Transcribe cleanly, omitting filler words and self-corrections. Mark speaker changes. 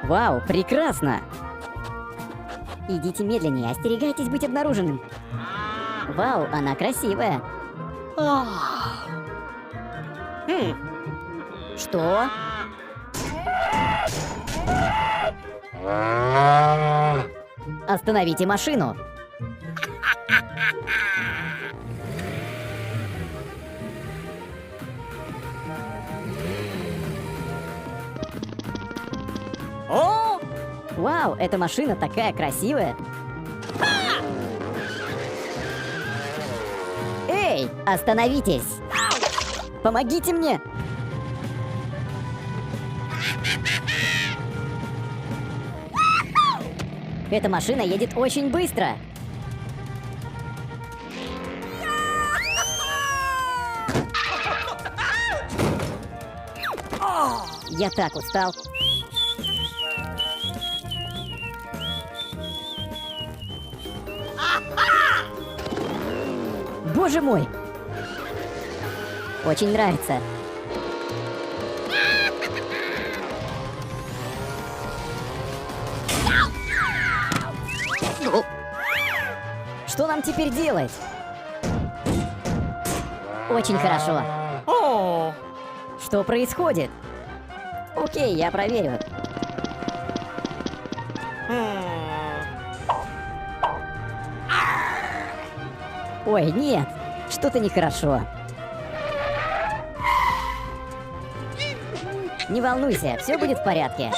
Speaker 1: Вау, прекрасно! Идите медленнее, остерегайтесь быть обнаруженным. Вау, она красивая. Что? Остановите машину.
Speaker 2: О!
Speaker 1: Вау, эта машина такая красивая. Эй, остановитесь! Помогите мне! Эта машина едет очень быстро. Я так устал. Боже мой! Очень нравится. Что нам теперь делать? Очень хорошо.
Speaker 2: О!
Speaker 1: Что происходит? Окей, я проверю. Ой, нет, что-то нехорошо. Не волнуйся, все будет в порядке.